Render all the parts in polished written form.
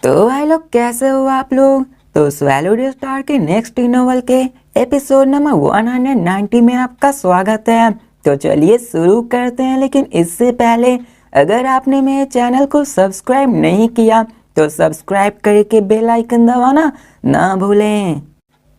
तो भाई लोग कैसे हो आप लोग। तो स्वैलोडियो स्टार के नेक्स्ट नॉवल के एपिसोड नंबर 190 में आपका स्वागत है। तो चलिए शुरू करते हैं, लेकिन इससे पहले अगर आपने मेरे चैनल को सब्सक्राइब नहीं किया तो सब्सक्राइब करके बेल आइकन दबाना ना भूलें।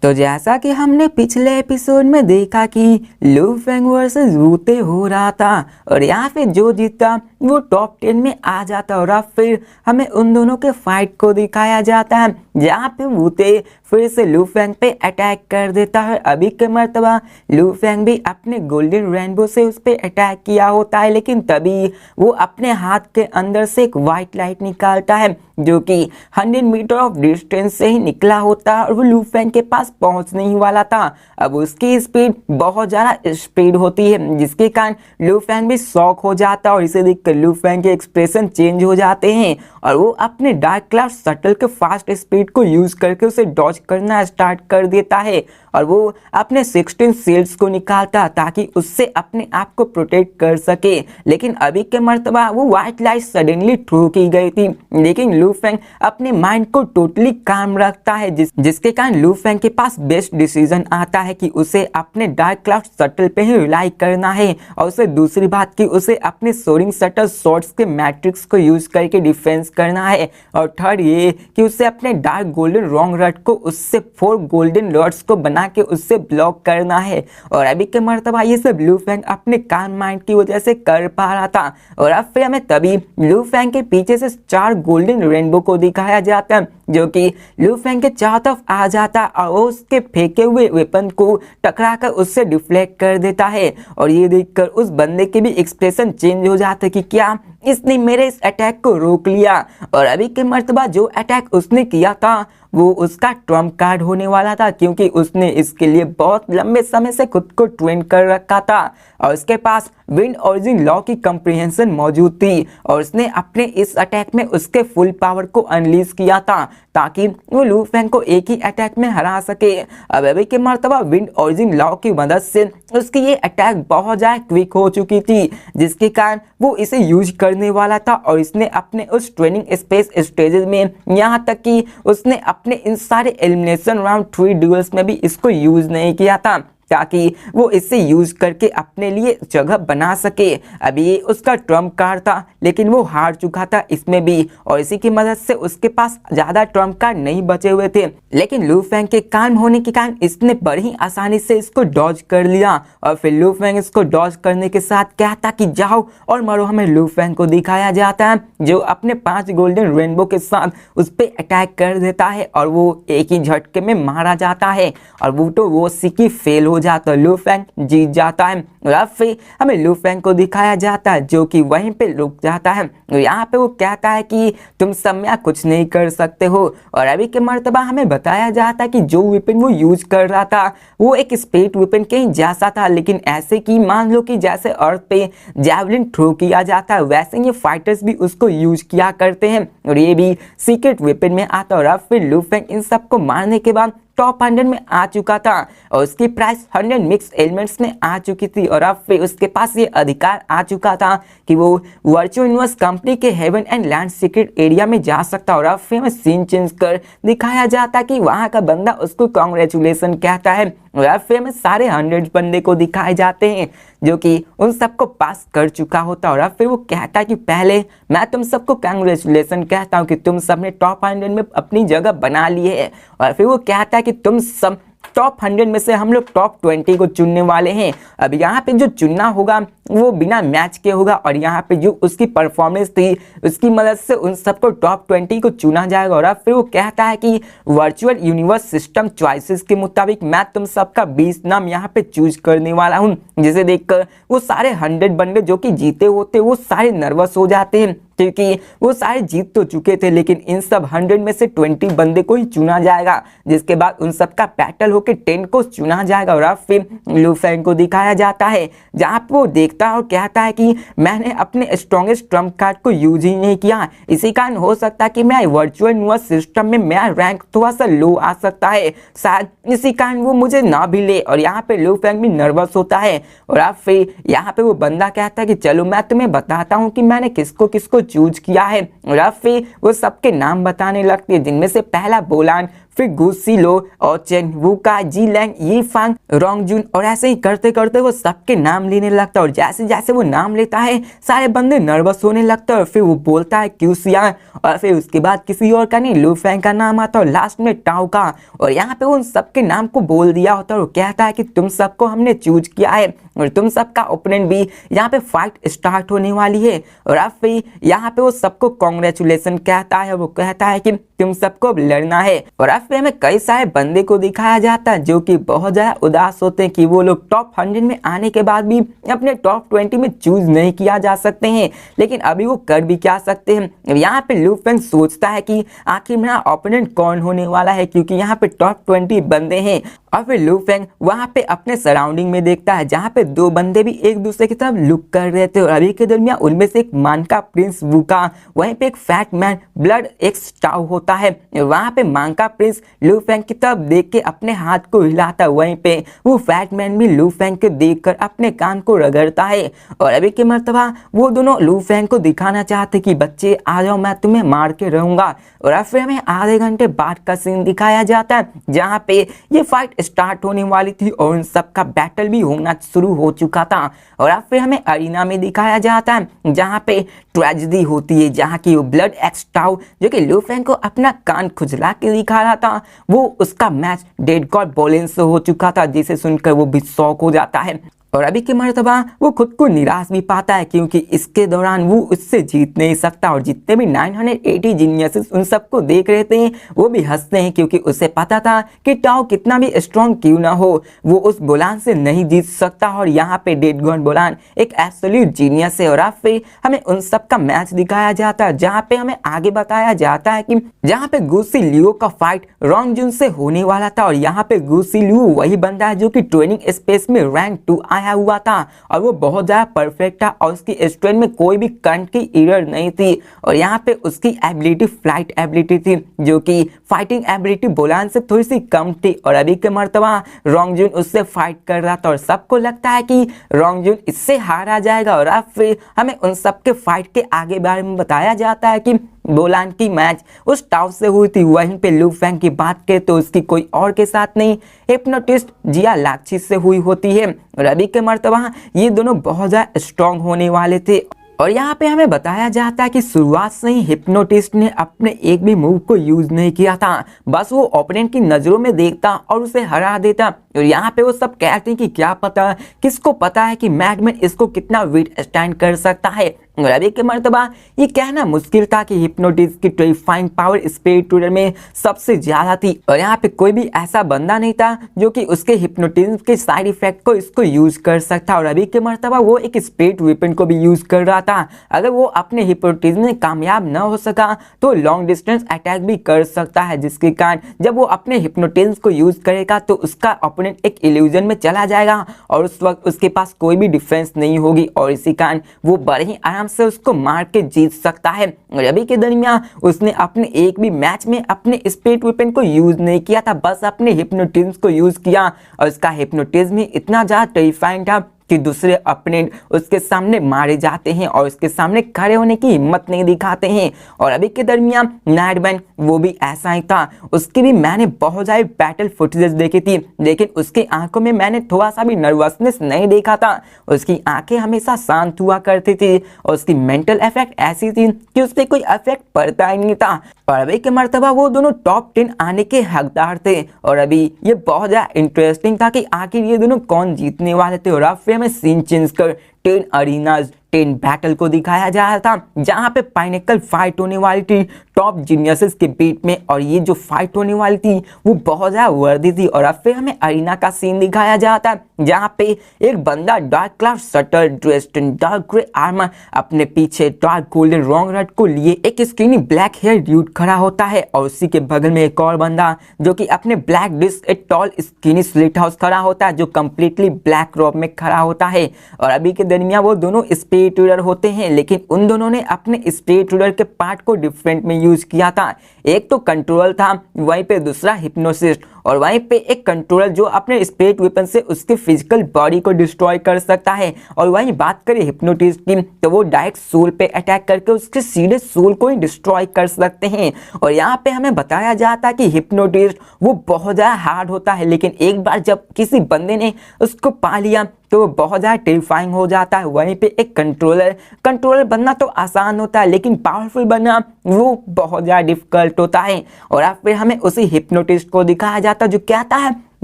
तो जैसा कि हमने पिछले एपिसोड में देखा कि लू फेंग वर्सेस वूते हो रहा था और यहाँ पे जो जीता वो टॉप 10 में आ जाता और अब फिर हमें उन दोनों के फाइट को दिखाया जाता है जहाँ पे वूते फिर से लू फेंग पे अटैक कर देता है। अभी के मर्तबा लू फेंग भी अपने गोल्डन रेनबो से उस पर अटैक किया होता है, लेकिन तभी वो अपने हाथ के अंदर से एक वाइट लाइट निकालता है जो कि 100 मीटर ऑफ डिस्टेंस से ही निकला होता है और वो लू फेंग के पास पहुंचने ही वाला था। अब उसकी स्पीड बहुत ज़्यादा स्पीड होती है जिसके कारण लू फेंग भी शॉक हो जाता है और इसे देखकर लू फेंग के एक्सप्रेशन चेंज हो जाते हैं और वो अपने डार्क क्लाउड शटल के फास्ट स्पीड को यूज करके उसे डॉज करना स्टार्ट कर देता है और वो अपने 16 शील्ड्स को निकालता ताकि उससे अपने आप को प्रोटेक्ट कर सके। लेकिन अभी के मर्तबा वो व्हाइट लाइट सडनली थ्रू की गई थी, लेकिन लू फेंग अपने माइंड को टोटली काम रखता है जिसके कारण लू फेंग के पास बेस्ट डिसीजन आता है कि उसे अपने डार्क क्लाउड शटल पे ही रिलाई करना है और उसे दूसरी बात की उसे अपने सोरिंग शटल शॉट्स के मैट्रिक्स को यूज करके डिफेंस करना है और थर्ड ये कि उसे अपने डार्क गोल्डन रॉन्ग रट को उससे 4 गोल्डन लॉर्ड्स को बना के उससे ब्लॉक करना है। और अभी के मर्तबा ये सब लू फेंग अपने काम माइंड की वजह से कर पा रहा था और अब फिर हमें तभी लू फेंग के पीछे से 4 गोल्डन रेनबो को दिखाया जाता है जो कि लू फेंग के चारों तरफ आ जाता और वो उसके फेंके हुए वेपन को टकरा कर उससे डिफ्लेक्ट कर देता है और ये देखकर उस बंदे के भी एक्सप्रेशन चेंज हो जाता है कि क्या इसने मेरे इस अटैक को रोक लिया। और अभी के मर्तबा जो अटैक उसने किया था वो उसका ट्रम्प कार्ड होने वाला था क्योंकि उसने इसके लिए बहुत लंबे समय से खुद को ट्रेन कर रखा था और उसके पास विंड ओरिजिन लॉ की कंप्रिहेंशन मौजूद थी और उसने अपने इस अटैक में उसके फुल पावर को अनलीज किया था ताकि वो लू फेंग को एक ही अटैक में हरा सके। अब अभी के मर्तबा विंड ओरिजिन लॉ की मदद से उसकी ये अटैक बहुत ज़्यादा क्विक हो चुकी थी जिसके कारण वो इसे यूज करने वाला था और इसने अपने उस ट्रेनिंग स्पेस स्टेजेस में यहाँ तक कि उसने अपने इन सारे एलिमिनेशन राउंड 3 ड्यूल्स में भी इसको यूज नहीं किया था ताकि वो इसे यूज करके अपने लिए जगह बना सके। अभी ये उसका ट्रम्प कार्ड था लेकिन वो हार चुका था इसमें भी और इसी की मदद से उसके पास ज्यादा ट्रम्प कार्ड नहीं बचे हुए थे, लेकिन लू फेंग के काम होने के कारण इसने बड़ी ही आसानी से इसको डॉज कर लिया और फिर लू फेंग इसको डॉज करने के साथ कहता कि जाओ और मरो। हमें लू फेंग को दिखाया जाता है जो अपने 5 गोल्डन रेनबो के साथ उस पर अटैक कर देता है और वो एक ही झटके में मारा जाता है और वो तो वो सीखी फेल हो जाता, लू फेंग जीत जाता है और अब फिर हमें लू फेंग को दिखाया जाता है जो कि वहीं पे रुक जाता है और यहाँ पे वो कहता है कि तुम सब यहाँ कुछ नहीं कर सकते हो। और अभी के मर्तबा हमें बताया जाता है कि जो वेपन वो यूज कर रहा था वो एक स्पेस वेपन के ही जैसा था, लेकिन ऐसे कि मान लो कि जैसे अर्थ पे जैवलिन थ्रो किया जाता है वैसे ये फाइटर्स भी उसको यूज किया करते हैं और ये भी सीक्रेट वेपन में आता है। और अब फिर लू फेंग इन सबको मारने के बाद टॉप 100 में आ चुका था और उसकी प्राइस 100 मिक्स एलिमेंट्स में आ चुकी थी और अब फिर उसके पास ये अधिकार आ चुका था कि वो वर्चुअल यूनिवर्स कंपनी के heaven and land secret area में जा सकता और अब फिर हमें सीन चेंज कर दिखाया जाता कि वहां का बंदा उसको कांग्रेचुलेसन कहता है और अब फिर हमें सारे 100 बंदे को दिखाए जाते हैं जो कि उन सबको पास कर चुका होता और अब फिर वो कहता है कि पहले मैं तुम सबको कांग्रेचुलेसन कहता हूँ कि तुम सबने टॉप 100 में अपनी जगह बना ली है और फिर वो कहता है कि तुम सब टॉप 100 में से हम लोग टॉप 20 को चुनने वाले हैं। अब यहाँ पे जो चुनना होगा वो बिना मैच के होगा और यहाँ पे जो उसकी परफॉर्मेंस थी उसकी मदद से उन सबको टॉप 20 को चुना जाएगा। और अब फिर वो कहता है कि वर्चुअल यूनिवर्स सिस्टम चॉइसेस के मुताबिक मैं तुम सबका 20 नाम यहाँ पे चूज करने वाला हूँ, जिसे देखकर वो सारे 100 बंदे जो कि जीते होते वो सारे नर्वस हो जाते हैं क्योंकि वो सारे जीत तो चुके थे, लेकिन इन सब 100 में से 20 बंदे को ही चुना जाएगा जिसके बाद उन सबका बैटल होकर 10 को चुना जाएगा। और अब फिर लू फेंग को दिखाया जाता है जहाँ पे वो देखता है और कहता है कि मैंने अपने स्ट्रॉन्गेस्ट ट्रम्प कार्ड को यूज ही नहीं किया, इसी कारण हो सकता है कि मैं वर्चुअल यूनिवर्स सिस्टम में मेरा रैंक थोड़ा सा लो आ सकता है, शायद इसी कारण वो मुझे ना भी ले। और यहाँ पे लू फेंग भी नर्वस होता है और अब फिर यहाँ पे वो बंदा कहता है कि चलो मैं तुम्हें बताता हूँ कि मैंने किसको किसको चूज किया है। और अब फिर वो सबके नाम बताने लगती है, जिनमें से पहला बोलान, फिर गुसिलो और चेन वुका, जी लैंग, ये फांग, रोंगजुन, और ऐसे ही करते करते वो सबके नाम लेने लगता है। और जैसे जैसे वो नाम लेता है सारे बंदे नर्वस होने लगता है। और फिर वो बोलता है क्यूसिया, और फिर उसके बाद किसी और का नहीं, लू फैंग का नाम आता है, और लास्ट में टाओ का। और यहाँ पे वो उन सबके नाम को बोल दिया होता है और कहता है कि तुम सबको हमने चूज किया है और तुम सबका ओपोनेंट भी, यहाँ पे फाइट स्टार्ट होने वाली है। और अब फिर यहाँ पे वो सबको कांग्रेचुलेशन कहता है, वो कहता है कि तुम सबको अब लड़ना है। और अब फिर हमें कई सारे बंदे को दिखाया जाता है जो कि बहुत ज्यादा उदास होते हैं कि वो लोग टॉप 100 में आने के बाद भी अपने टॉप 20 में चूज नहीं किया जा सकते हैं, लेकिन अभी वो कर भी क्या सकते हैं। यहाँ पे लू फेंग सोचता है कि आखिर मेरा ओपोनेंट कौन होने वाला है, क्योंकि यहाँ पे टॉप 20 बंदे हैं। और फिर लू फेंग वहाँ पे अपने सराउंडिंग में देखता है जहाँ पे दो बंदे भी एक दूसरे की तरफ लुक कर रहे थे। और अभी के दरमियान उनमें से एक मान का प्रिंस वुका, वहीं पे एक fat man blood x tau होता है। वहाँ पे मान का प्रिंस लू फेंग की तरफ देख के अपने हाथ को हिलाता है, वहीं पे वो फैट मैन भी लू फेंग को देखकर अपने कान को रगड़ता है। और अभी के मर्तबा वो दोनों लू फेंग को दिखाना चाहते कि बच्चे आ जाओ, मैं तुम्हें मार के रहूंगा। और अब फिर हमें आधे घंटे बाद का सीन दिखाया जाता है जहाँ पे ये फाइट स्टार्ट होने वाली थी और उन सबका बैटल भी होना शुरू हो चुका था। और अब फिर हमें अरीना में दिखाया जाता है जहाँ पे ट्रेजेडी होती है, जहाँ की वो ब्लड एक्स टाउ जो कि लू फेंग को अपना कान खुजला के दिखा रहा था, वो उसका मैच डेड गॉड बोलेन से हो चुका था, जिसे सुनकर वो भी शॉक हो जाता है। और अभी के मर्तबा वो खुद को निराश भी पाता है क्योंकि इसके दौरान वो उससे जीत नहीं सकता। और जितने भी 980 जीनियसेस उन सबको देख रहे थे वो भी हंसते हैं क्योंकि उसे पता था कि टाओ कितना भी स्ट्रॉन्ग क्यों ना हो वो उस बोलान से नहीं जीत सकता। और यहाँ पे डेड गॉड बोलान एक एब्सोल्यूट जीनियस है। और अब फिर हमें उन सब का मैच दिखाया जाता है जहाँ पे हमें आगे बताया जाता है कि जहाँ पे गुसी लियो का फाइट रोंगजुन से होने वाला था। और यहाँ पे गुसी लियो वही बंदा है जो कि ट्रेनिंग स्पेस में रैंक 2 आया हुआ था और वो बहुत ज्यादा परफेक्ट था और उसकी स्ट्रेंथ में कोई भी करंट की एरर नहीं थी। और यहाँ पे उसकी एबिलिटी फ्लाइट एबिलिटी थी जो कि फाइटिंग एबिलिटी बोलान से थोड़ी सी कम थी। और अभी के मर्तबा रोंगजुन उससे फाइट कर रहा था और सबको लगता है कि रोंगजुन इससे हारा जाएगा। और अब फिर हमें उन सबके फाइट के आगे बारे में बताया जाता है कि बोलान की मैच उस टाव से हुई थी। वहीं पे लू फेंग की बात करें तो उसकी कोई और के साथ नहीं, हिप्नोटिस्ट जिया लाक्सी से हुई होती है। और अभी के मर्तबा ये दोनों बहुत ज्यादा स्ट्रॉन्ग होने वाले थे। और यहाँ पे हमें बताया जाता है कि शुरुआत से ही हिप्नोटिस्ट ने अपने एक भी मूव को यूज नहीं किया था, बस वो ओपोनेंट की नजरों में देखता और उसे हरा देता। और यहाँ पे वो सब कहते हैं कि क्या पता, किसको पता है कि मैडमैन इसको कितना वेट स्टैंड कर सकता है। और अभी के मर्तबा ये कहना मुश्किल था कि हिप्नोटिस्ट की टेरिफाइंग पावर स्पिरिट ट्रूडर में सबसे ज्यादा थी। और यहाँ पे कोई भी ऐसा बंदा नहीं था जो कि उसके हिप्नोटिज्म के साइड इफेक्ट को इसको यूज कर सकता। और अभी के मर्तबा वो एक स्पिरिट वेपन को भी यूज कर रहा था। अगर वो अपने हिप्नोटिज्म में कामयाब न हो सका तो लॉन्ग डिस्टेंस अटैक भी कर सकता है, जिसके कारण जब वो अपने हिप्नोटिज्म को यूज करेगा तो उसका ओपोनेंट एक इल्यूजन में चला जाएगा और उस वक्त उसके पास कोई भी डिफेंस नहीं होगी और इसी कारण वो बड़े ही आराम से उसको मार के जीत सकता है। और अभी के दरमियान उसने अपने एक भी मैच में अपने स्पिरिट वेपन को यूज नहीं किया था, बस अपने हिप्नोटिज्म को यूज किया। और उसका हिप्नोटिज्म ही इतना ज्यादा टेरिफाइंग था कि दूसरे अपोनेंट उसके सामने मारे जाते हैं और उसके सामने खड़े होने की हिम्मत नहीं दिखाते हैं। और अभी के दरमियान नाइटमैन वो भी ऐसा ही था, उसकी भी मैंने बहुत सारी बैटल फुटेजेस देखी थी लेकिन उसकी आंखों में मैंने थोड़ा सा भी नर्वसनेस नहीं देखा था। उसकी आंखें हमेशा शांत हुआ करती थी और उसकी मेंटल इफेक्ट ऐसी थी कि उस पर कोई इफेक्ट पड़ता ही नहीं था। और अभी के मर्तबा वो दोनों टॉप 10 आने के हकदार थे। और अभी ये बहुत ज्यादा इंटरेस्टिंग था कि आखिर ये दोनों कौन जीतने वाले थे। और अब फिर हमें सीन चेंज कर 10 अरीनाज 10 बैटल को दिखाया जा रहा था जहां पे पाइनेकल फाइट होने वाली थी टॉप जीनियसेस के बीच में। और ये जो फाइट होने वाली थी वो बहुत ज्यादा वर्दी थी। और अब फिर हमें अरीना का सीन दिखाया जाता है जहां पे एक बंदा dark cloud shutter dressed in dark grey armour अपने पीछे डार्क गोल्डन रॉन्ग रड को लिए एक स्किनी ब्लैक हेयर ड्यूड खड़ा होता है और उसी के बगल में एक और बंदा जो कि अपने ब्लैक डिस्क एक टॉल स्किनी स्लिट हाउस खड़ा होता है जो कंप्लीटली ब्लैक रॉब में खड़ा होता है। और अभी के दरमियान वो दोनों स्पिरिट ट्रूडर होते हैं लेकिन उन दोनों ने अपने स्पिरिट ट्रूडर के पार्ट को डिफरेंट में यूज किया था। एक तो कंट्रोल था, वहीं पे दूसरा हिप्नोसिस्ट और वहीं पे एक कंट्रोलर जो अपने स्पिरिट वेपन से उसके फिजिकल बॉडी को डिस्ट्रॉय कर सकता है। और वहीं बात करें हिप्नोटिस्ट की तो वो डायरेक्ट सोल पे अटैक करके उसके सीधे सोल को ही डिस्ट्रॉय कर सकते हैं। और यहाँ पे हमें बताया जाता है कि हिप्नोटिस्ट वो बहुत ज़्यादा हार्ड होता है, लेकिन एक बार जब किसी बंदे ने उसको पा लिया तो वो बहुत ज़्यादा टेरिफाइंग हो जाता है। वहीं पे एक कंट्रोलर बनना तो आसान होता है, लेकिन पावरफुल बनना वो बहुत ज़्यादा डिफिकल्ट होता है। और अब फिर हमें उसी हिप्नोटिस्ट को दिखाया जाता है जो कहता है,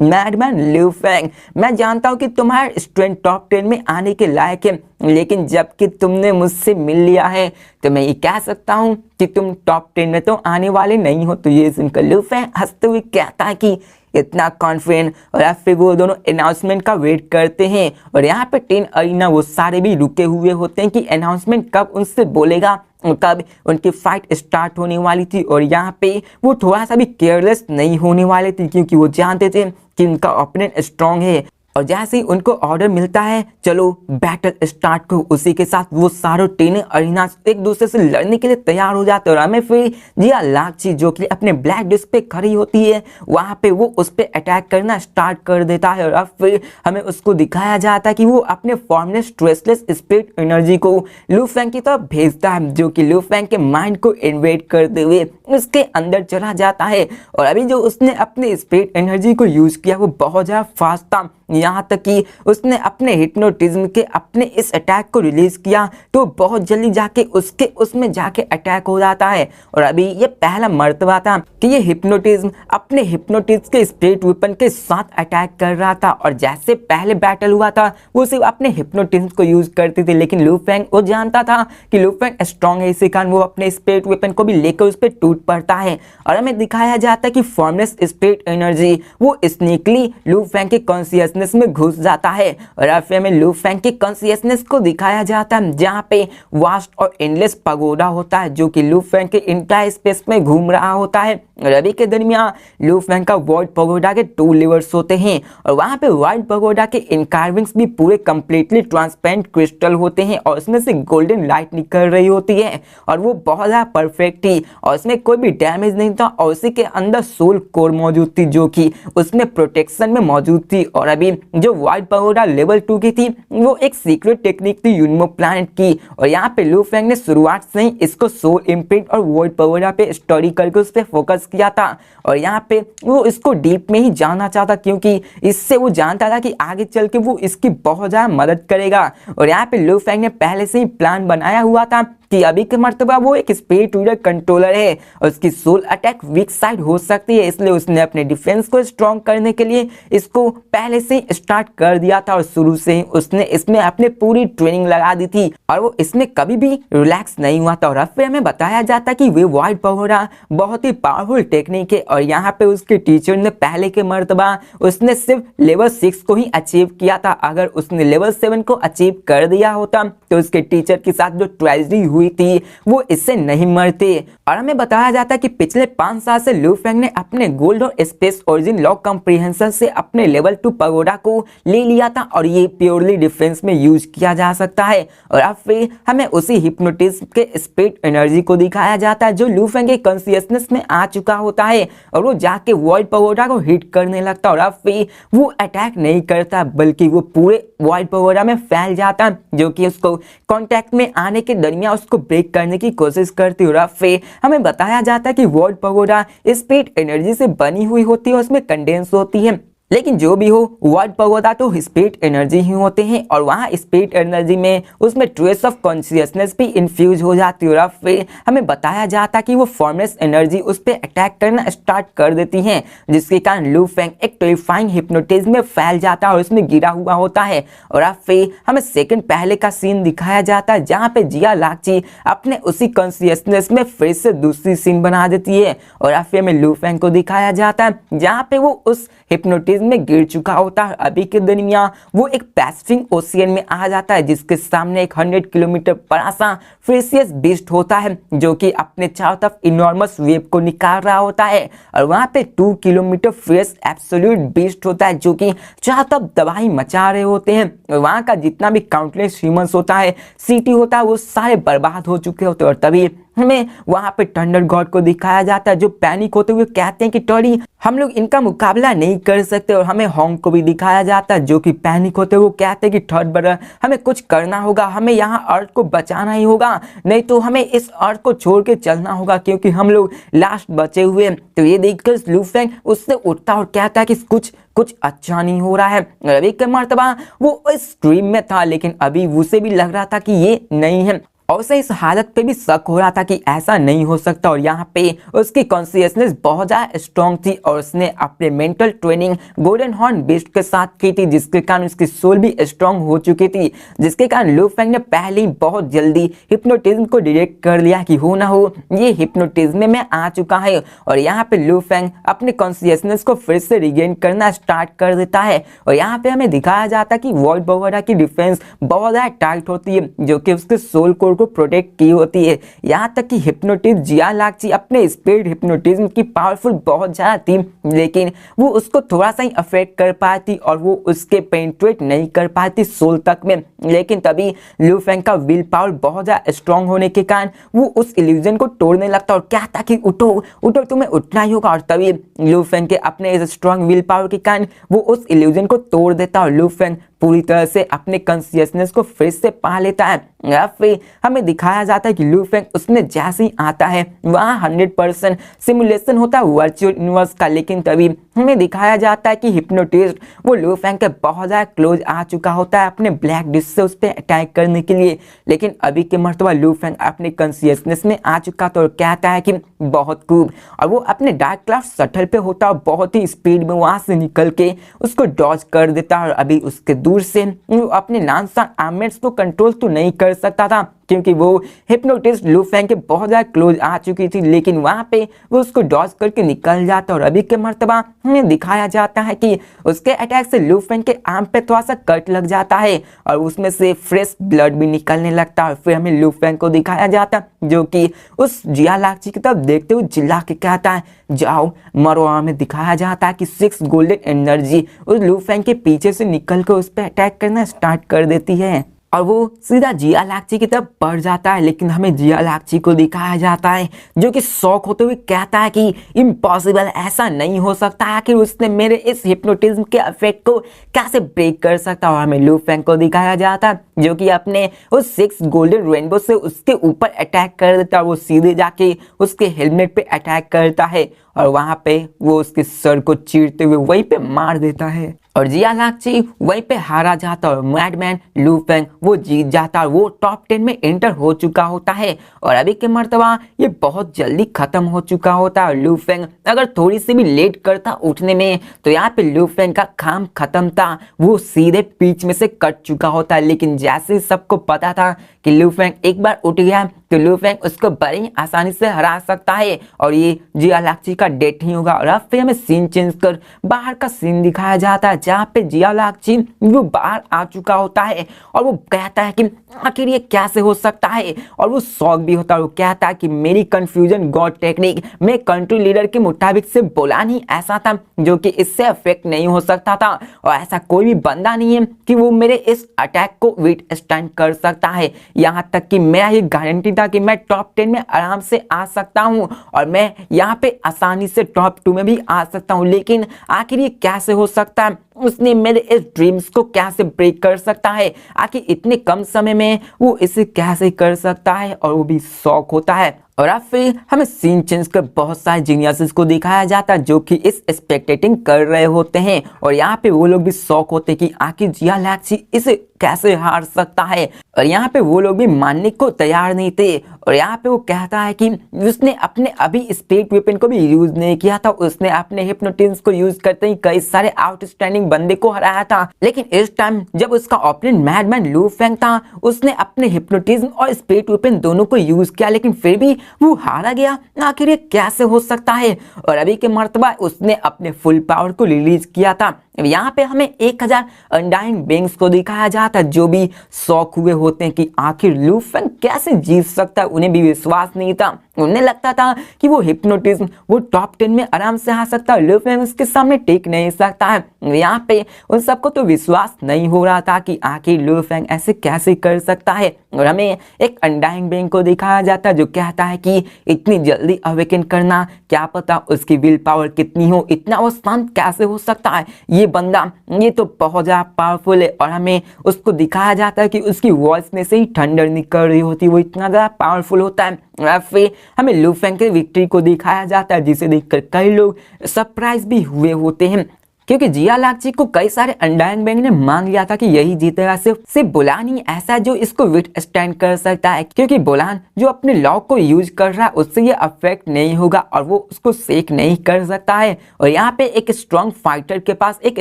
मैडमैन लिu फेंग, मैं जानता हूँ कि तुम्हारा स्ट्रेंथ टॉप 10 में आने के लायक है, लेकिन जबकि तुमने मुझसे मिल लिया है तो मैं ये कह सकता हूँ कि तुम टॉप 10 में तो आने वाले नहीं हो। तो ये सुनकर लिu फेंग हंसते हुए कहता है कि इतना कॉन्फिडेंट। और अब फिर वो दोनों अनाउंसमेंट का वेट करते हैं और यहाँ पे 10 अरीना वो सारे भी रुके हुए होते हैं कि अनाउंसमेंट कब उनसे बोलेगा, कब उनकी फाइट स्टार्ट होने वाली थी। और यहाँ पे वो थोड़ा सा भी केयरलेस नहीं होने वाले थे, क्योंकि वो जानते थे कि उनका ओपोनेंट स्ट्रांग है। और जैसे ही उनको ऑर्डर मिलता है चलो बैटल स्टार्ट करो, उसी के साथ वो सारे 10 अरीना एक दूसरे से लड़ने के लिए तैयार हो जाते हैं। और हमें फिर जिया लाक्ची जो कि अपने ब्लैक डिस्क पे खड़ी होती है वहाँ पे वो उस पर अटैक करना स्टार्ट कर देता है। और अब फिर हमें उसको दिखाया जाता है कि वो अपने फॉर्मलेस स्ट्रेसलेस स्पिरिट एनर्जी को लिu फेंग की तरफ भेजता है, जो कि लिu फेंग के माइंड को इन्वेड करते हुए उसके अंदर चला जाता है। और अभी जो उसने अपने स्पिरिट एनर्जी को यूज किया वो बहुत ज़्यादा फास्ट था, यहाँ तक कि उसने अपने हिप्नोटिज्म के अपने इस अटैक को रिलीज किया तो बहुत जल्दी जाके उसमें जाके अटैक हो जाता है। और अभी ये पहला मर्तबा था कि ये हिप्नोटिज्म अपने हिप्नोटिज्म के स्पिरिट वेपन के साथ अटैक कर रहा था। और जैसे पहले बैटल हुआ था वो सिर्फ अपने हिप्नोटिज्म को यूज करती थी, लेकिन लिu फेंग वो जानता था कि लिu फेंग स्ट्रॉन्ग है, इसी कारण वो अपने स्पिरिट वेपन को भी लेकर उस पर टूट पड़ता है। और हमें दिखाया जाता है कि फॉर्मलेस स्पिरिट एनर्जी वो स्नीकली लिu फेंग के कॉन्शियसनेस में घुस जाता है। और अब हमें लिu फेंग के कॉन्शियसनेस को दिखाया जाता है जहाँ पे वास्ट और एंडलेस पगोडा होता है, जो कि लिu फेंग के इंटायर स्पेस में घूम रहा होता है। रवि के दरमियान लिu फेंग का वाइट पगोडा के 2 लेवर्स होते हैं और वहाँ पे वाइट पगोडा के इनकार्विंग्स भी पूरे कंप्लीटली ट्रांसपेरेंट क्रिस्टल होते हैं और उसमें से गोल्डन लाइट निकल रही होती है और वो बहुत ज़्यादा परफेक्ट थी और उसमें कोई भी डैमेज नहीं था। और उसी के अंदर सोल कोर मौजूद थी जो कि उसमें प्रोटेक्शन में मौजूद थी। और अभी जो वाइट पगोडा लेवल 2 की थी वो एक सीक्रेट टेक्निक थी यूनिमो प्लैनेट की। और यहाँ पे लिu फेंग ने शुरुआत से ही इसको सोल इम्प्रिंट और वाइट पगोडा पे स्टडी करके उस पर फोकस किया था। और यहाँ पे वो इसको डीप में ही जानना चाहता क्योंकि इससे वो जानता था कि आगे चल के वो इसकी बहुत ज़्यादा मदद करेगा। और यहाँ पे लिu फेंग ने पहले से ही प्लान बनाया हुआ था कि अभी के मर्तबा वो एक स्पिरिट रीडर कंट्रोलर है और उसकी सोल अटैक वीक साइड हो सकती है, इसलिए उसने अपने डिफेंस को स्ट्रॉन्ग करने के लिए इसको पहले से ही स्टार्ट कर दिया था और शुरू से ही उसने इसमें अपनी पूरी ट्रेनिंग लगा दी थी और वो इसमें कभी भी रिलैक्स नहीं हुआ था। और अब फिर हमें बताया जाता कि वे वाइट पगोडा बहुत ही पावरफुल टेक्निक है और यहाँ पे उसके टीचर ने पहले के मर्तबा उसने सिर्फ लेवल 6 को ही अचीव किया था। अगर उसने लेवल 7 को अचीव कर दिया होता तो उसके टीचर के साथ जो ट्रेजेडी हुई थी वो इससे नहीं मरते। और हमें बताया जाता कि पिछले 5 साल से लिu फेंग ने अपने गोल्ड और स्पेस ओरिजिन लॉ कॉम्प्रिहेंशन से अपने लेवल 2 पगोडा को ले लिया था और ये प्योरली डिफेंस में यूज किया जा सकता है। और अब फिर हमें उसी हिप्नोटिज्म के स्पिरिट एनर्जी को दिखाया जाता है जो लिu फेंग के कॉन्शियसनेस में आ चुका होता है और वो जाके वाइट पगोडा को हिट करने लगता। और अब फिर वो अटैक नहीं करता बल्कि वो पूरे वाइट पगोडा में फैल जाता जो कि उसको कांटेक्ट में आने के दरमियान उसको ब्रेक करने की कोशिश करती है। और फिर हमें बताया जाता है कि वाइट पगोडा स्पिरिट एनर्जी से बनी हुई होती है, उसमें कंडेंस होती है, लेकिन जो भी हो वाइट पगोडा तो स्पिरिट एनर्जी ही होते हैं और वहाँ स्पिरिट एनर्जी में उसमें ट्रेस ऑफ कॉन्शियसनेस भी इन्फ्यूज हो जाती है। और फिर हमें बताया जाता कि वो फॉर्मलेस एनर्जी उस पर अटैक करना स्टार्ट कर देती हैं जिसके कारण लिu फेंग एक टेरिफाइंग हिप्नोटिज्म में फैल जाता है और उसमें गिरा हुआ होता है। और अब फिर हमें सेकंड पहले का सीन दिखाया जाता है जहाँ पे जिया लाक्ची अपने उसी कॉन्शियसनेस में फिर से दूसरी सीन बना देती है। और अब फिर हमें लिu फेंग को दिखाया जाता है जहाँ पे वो उस हिप्नोटिज्म में गिर चुका होता है। अभी के दरमियान वो एक पैसिफिक ओशियन में आ जाता है जिसके सामने एक 100 किलोमीटर बड़ा सा फ्रेशियस बीस्ट होता है जो कि अपने चारों तरफ इनॉर्मस वेव को निकाल रहा होता है। और वहाँ पे 2 किलोमीटर फ्रेश एब्सोल्यूट बीस्ट होता है जो कि चारों तरफ तबाही मचा रहे होते हैं। और वहाँ का जितना भी काउंटलेस ह्यूमंस होता है, सिटी होता है, वो सारे बर्बाद हो चुके होते हैं। और तभी हमें वहाँ पे थंडर गॉड को दिखाया जाता है जो पैनिक होते हुए कहते हैं कि टॉरी हम लोग इनका मुकाबला नहीं कर सकते। और हमें होंग को भी दिखाया जाता है जो कि पैनिक होते, वो कहते हैं कि थर्ड ब्रदर हमें कुछ करना होगा, हमें यहाँ अर्थ को बचाना ही होगा, नहीं तो हमें इस अर्थ को छोड़ के चलना होगा क्योंकि हम लोग लास्ट बचे हुए हैं। तो ये देखकर लू फेंग उससे उठता और कहता है कि कुछ कुछ अच्छा नहीं हो रहा है। अभी के मर्तबा वो इस ड्रीम में था, लेकिन अभी उसे भी लग रहा था कि ये नहीं है और उसे इस हालत पे भी शक हो रहा था कि ऐसा नहीं हो सकता। और यहाँ पे उसकी कॉन्शियसनेस बहुत ज़्यादा स्ट्रॉन्ग थी और उसने अपने mental training golden horn beast के साथ की थी, जिसके कारण उसकी सोल भी स्ट्रॉन्ग हो चुकी थी, जिसके कारण लू फेंग ने पहले ही बहुत जल्दी हिप्नोटिज्म को डिटेक्ट कर लिया कि हो ना हो ये हिप्नोटिज्म में आ चुका है। और यहाँ पे लू फेंग अपने कॉन्शियसनेस को फिर से रिगेन करना स्टार्ट कर देता है। और यहाँ पे हमें दिखाया जाता है कि वॉइड वगैरह की डिफेंस बहुत ज़्यादा टाइट होती है जो कि उसके सोल कोर को प्रोटेक्ट की होती है। यहाँ तक कि हिप्नोटिस्ट जिया लाक्ची अपने स्पीड हिप्नोटिज्म की पावरफुल बहुत ज्यादा थी, लेकिन वो उसको थोड़ा सा ही अफेक्ट कर पाती और वो उसके पेनिट्रेट नहीं कर पाती सोल तक में। लेकिन तभी लू फेंग का विल पावर बहुत ज्यादा स्ट्रॉन्ग होने के कारण वो उस इल्यूजन को तोड़ने लगता और कहता कि उठो उठो, तुम्हें उठना ही होगा। और तभी लू फेंग के अपने इस स्ट्रॉन्ग विल पावर के कारण वो उस इल्यूजन को तोड़ देता और लू फेंग पूरी तरह से अपने कॉन्शियसनेस को फिर से पा लेता है। या फिर हमें दिखाया जाता है कि लू फेंग उसने जैसे ही आता है वहाँ 100% सिमुलेशन होता है वर्चुअल यूनिवर्स का, लेकिन तभी हमें दिखाया जाता है कि हिप्नोटिस्ट वो लू फेंग के बहुत ज़्यादा क्लोज आ चुका होता है अपने ब्लैक डिस्क से उस पर अटैक करने के लिए। लेकिन अभी के मर्तबा लू फेंग अपने कॉन्शियसनेस में आ चुका तो कहता है कि बहुत खूब, और वो अपने डार्क क्लाउड शटल पे होता और बहुत ही स्पीड में वहाँ से निकल के उसको डॉज कर देता। और अभी उसके दूर से वो अपने नानसा आर्मेट्स को कंट्रोल तो नहीं कर सकता था क्योंकि वो हिप्नोटिस्ट लू फेंग के बहुत ज़्यादा क्लोज आ चुकी थी, लेकिन वहाँ पे वो उसको डॉज करके निकल जाता। और अभी के मर्तबा हमें दिखाया जाता है कि उसके अटैक से लू फेंग के आर्म पे थोड़ा सा कट लग जाता है और उसमें से फ्रेश ब्लड भी निकलने लगता है। और फिर हमें लू फेंग को दिखाया जाता है जो कि उस जिया लाक्ची की तरफ देखते हुए चिल्ला के कहता है जाओ मरो। हमें दिखाया जाता है कि 6 गोल्डन एनर्जी उस लू फेंग के पीछे से निकल कर उस पर अटैक करना स्टार्ट कर देती है और वो सीधा जिया लाक्ची की तरफ बढ़ जाता है। लेकिन हमें जिया लाक्ची को दिखाया जाता है जो कि शौक होते हुए कहता है कि इम्पॉसिबल, ऐसा नहीं हो सकता, आखिर उसने मेरे इस हिप्नोटिज्म के इफेक्ट को कैसे ब्रेक कर सकता। और हमें लू फेंग को दिखाया जाता है जो कि अपने उस 6 गोल्डन रेनबो से उसके ऊपर अटैक कर देता है। वो सीधे जाके उसके हेलमेट पे अटैक करता है और वहां पे वो उसके सर को चीरते हुए वहीं पे मार देता है और जिया लाक्ची वहीं पे हारा जाता और मैडमैन लू फेंग वो जीत जाता और वो टॉप 10 में एंटर हो चुका होता है। और अभी के मर्तबा ये बहुत जल्दी खत्म हो चुका होता है। लू फेंग अगर थोड़ी सी भी लेट करता उठने में तो यहाँ पे लू फेंग का काम खत्म था, वो सीधे बीच में से कट चुका होता है। लेकिन जैसे सबको पता था कि लू फेंग एक बार उठ गया तो लू फेंग उसको बड़ी ही आसानी से हरा सकता है और ये जिया लाक्ची का डेथ ही होगा। और अब फिर हमें सीन चेंज कर बाहर का सीन दिखाया जाता है जहाँ पे जिया लाक्ची वो बाहर आ चुका होता है और वो कहता है कि आखिर ये कैसे हो सकता है। और वो शॉक भी होता है, वो कहता है कि मेरी कंफ्यूजन गॉड टेक्निक मैं कंट्री लीडर के मुताबिक से बोला नहीं ऐसा था जो कि इससे अफेक्ट नहीं हो सकता था और ऐसा कोई भी बंदा नहीं है कि वो मेरे इस अटैक को विथ स्टैंड कर सकता है। यहाँ तक कि मेरा ये गारंटी था कि मैं टॉप 10 में आराम से आ सकता हूँ और मैं यहाँ पे आसानी से टॉप 2 में भी आ सकता हूँ, लेकिन आखिर ये कैसे हो सकता है, उसने मेरे इस ड्रीम्स को कैसे ब्रेक कर सकता है, आखिर इतने कम समय में वो इसे कैसे कर सकता है। और वो भी शौक होता है। और अब फिर हमें सीन चेंज कर बहुत सारे जीनियसेस को दिखाया जाता है जो कि इस स्पेक्टेटिंग कर रहे होते हैं और यहाँ पे वो लोग भी शौक होते हैं कि आखिर जिया लाक्ची इसे कैसे हार सकता है। और यहाँ पे वो लोग भी मानने को तैयार नहीं थे और यहाँ पे वो कहता है कि उसने अपने अभी स्पेक्ट वेपन को भी यूज नहीं किया था, उसने अपने हिप्नोटिज्म को यूज करते ही कई सारे आउटस्टैंडिंग बंदे को हराया था। लेकिन इस टाइम जब उसका ओपोनेंट मैडमैन लू फेंग था उसने अपने हिप्नोटिज्म और स्पेक्ट वेपन दोनों को यूज किया लेकिन फिर भी वो हारा गया, आखिर ये कैसे हो सकता है। और अभी के मर्तबा उसने अपने फुल पावर को रिलीज किया था यहाँ पे हमें 1000 अनडाइंग बींग्स को दिखाया जाता है जो भी शॉक हुए होते हैं कि आखिर लू फेंग कैसे जीत सकता है। उन्हें भी विश्वास नहीं था, उन्हें लगता था कि वो हिप्नोटिज्म वो टॉप 10 में आराम से आ सकता है, लू फेंग उसके सामने टिक नहीं सकता है। यहाँ पे उन सबको तो विश्वास नहीं हो रहा था कि आखिर लू फेंग ऐसे कैसे कर सकता है। और हमें एक अनडाइंग बींग को दिखाया जाता है जो कहता है कि इतनी जल्दी अवेकन करना, क्या पता उसकी विल पावर कितनी हो, इतना वो शांत कैसे हो सकता है ये बंदा, ये तो बहुत ज्यादा पावरफुल है। और हमें उसको दिखाया जाता है कि उसकी वॉइस में से ही थंडर निकल रही होती है, वो इतना ज्यादा पावरफुल होता है। और फिर हमें लू फेंग के विक्ट्री को दिखाया जाता है जिसे देखकर कई लोग सरप्राइज भी हुए होते हैं, क्योंकि जिया लाक्ची को कई सारे अनडाइंग बैंग ने मान लिया था कि यही जीतेगा। सिर्फ बुलान ही ऐसा जो इसको विथ स्टैंड कर सकता है, क्योंकि बुलान जो अपने लॉ को यूज कर रहा है उससे ये अफेक्ट नहीं होगा और वो उसको सेक नहीं कर सकता है। और यहाँ पे एक स्ट्रॉन्ग फाइटर के पास एक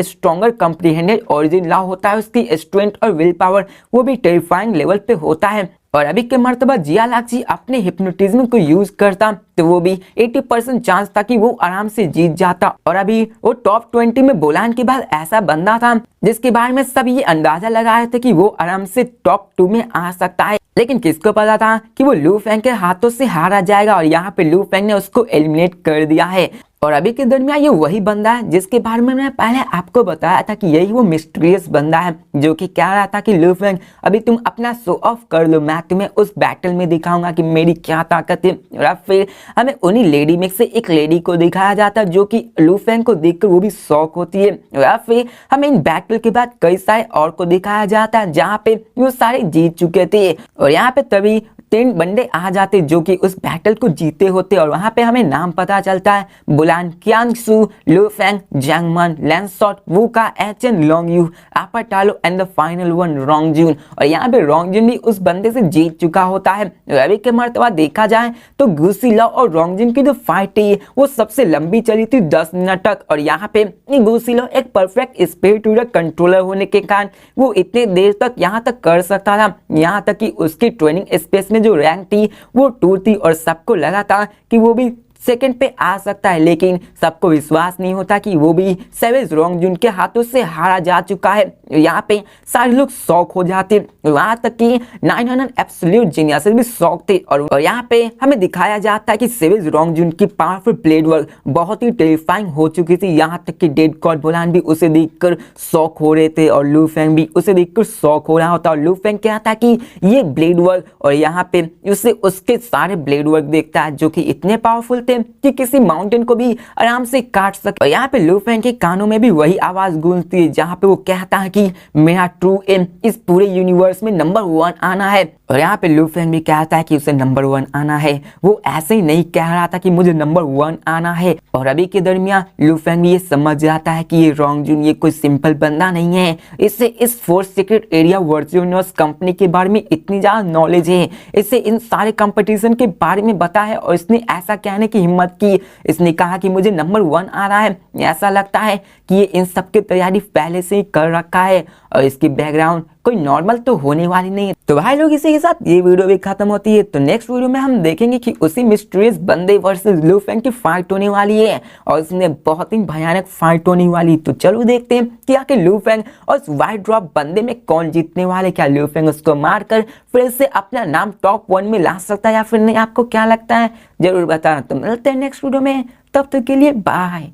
स्ट्रॉन्गर कम्प्रीहेंडेड ओरिजिन लॉ होता है, उसकी स्ट्रेंथ और विल पावर वो भी टेरिफाइंग लेवल पे होता है। और अभी के मर्तबा जिया लाक्ची अपने हिप्नोटिज्म को यूज करता तो वो भी 80% चांस था कि वो आराम से जीत जाता। और अभी वो टॉप 20 में बुलान के बाद ऐसा बंदा था जिसके बारे में सब ये अंदाजा लगा रहे थे कि वो आराम से टॉप 2 में आ सकता है, लेकिन किसको पता था कि वो लू फेंग के हाथों से हारा जाएगा। और यहाँ पे लू फेंग ने उसको एलिमिनेट कर दिया है। और अभी के दरमियान ये वही बंदा है जिसके बारे में मैं पहले आपको बताया था कि यही वो मिस्टीरियस बंदा है जो कि कह रहा था कि लू फेंग अभी तुम अपना शो ऑफ कर लो, मैं तुम्हें उस बैटल में दिखाऊंगा कि मेरी क्या ताकत है। और फिर हमें उन्हीं लेडी में से एक लेडी को दिखाया जाता है जो कि लू फेंग को देखकर वो भी शॉक होती है। और फिर हमें इन बैटल के बाद कई सारे और को दिखाया जाता है जहाँ पे वो सारे जीत चुके थे। और यहाँ पे तभी 3 बंदे आ जाते जो कि उस बैटल को जीते होते। और वहां पे हमें नाम पता चलता है Bulan, Kyangsu, Lu Feng, Jungman, Lansot, Wuka, Echan, Long Yu, Apatalo and the final one Rongjun. और यहाँ पे रोंगजून भी उस बंदे से जीत चुका होता है। अभी के मर्तबा देखा जाए तो गुसी लॉ और रोंगजून की जो फाइट है वो सबसे लंबी चली थी 10 मिनट तक। और यहाँ पे गुसी लॉ एक परफेक्ट स्पिरिट कंट्रोलर होने के कारण वो इतने देर तक यहाँ तक कर सकता था, यहाँ तक कि उसकी ट्रेनिंग स्पेस में जो रैंक थी वो 2 थी और सबको लगा था कि वो भी सेकंड पे आ सकता है, लेकिन सबको विश्वास नहीं होता कि वो भी सेवेज रोंगजून के हाथों से हारा जा चुका है। यहाँ पे सारे लोग शॉक हो जाते, वहां तक कि 900 एब्सोल्यूट जीनियसेस भी शॉक थे। और यहाँ पे हमें दिखाया जाता है कि सेवेज रोंगजून की पावरफुल ब्लेड वर्क बहुत ही टेरिफाइंग हो चुकी थी, यहाँ तक कि डेड गॉड बुलान भी उसे देखकर शॉक हो रहे थे और लू फेंग भी उसे देखकर शॉक हो रहा होता। और लू फेंग कहता है कि ये ब्लेड वर्क, और यहाँ पे उसे उसके सारे ब्लेड वर्क देखता है जो कि इतने पावरफुल थे कि किसी माउंटेन को भी आराम से काट सकते। और यहाँ पे लू फेंग के कानों में भी वही आवाज गूंजती है जहाँ पे वो कहता है कि मेरा ट्रू एम इस पूरे यूनिवर्स में नंबर 1 आना है। और यहाँ पे लू फेंग भी कहता है कि उसे नंबर 1 आना है, वो ऐसे ही नहीं कह रहा था कि मुझे नंबर 1 आना है। और अभी के दरमियान लू फेंग भी ये समझ जाता है कि ये रोंगजून ये कोई सिंपल बंदा नहीं है, इससे इस fourth secret area virtual universe company के बारे में इतनी ज्यादा नॉलेज है, इससे इन सारे कंपटीशन के बारे में पता है। और इसने ऐसा कहने की हिम्मत की, इसने कहा कि मुझे नंबर 1 आ रहा है, ऐसा लगता है कि ये इन सब की तैयारी पहले से ही कर रखा है और इसकी बैकग्राउंड कोई नॉर्मल तो होने वाली नहीं है। तो भाई लोग इसी के साथ ये वीडियो भी खत्म होती है। तो नेक्स्ट वीडियो में हम देखेंगे कि उसी मिस्टीरियस बंदे वर्सेस लू फेंग की फाइट होने वाली है और इसमें बहुत ही भयानक फाइट होने वाली। तो चलो देखते हैं कि आखिर लू फेंग और उस व्हाइट ड्रॉप बंदे में कौन जीतने वाले, क्या लू फेंग उसको मारकर फिर से अपना नाम टॉप 1 में ला सकता है या फिर नहीं, आपको क्या लगता है जरूर बताना। तो मिलते हैं नेक्स्ट वीडियो में, तब तक के लिए बाय।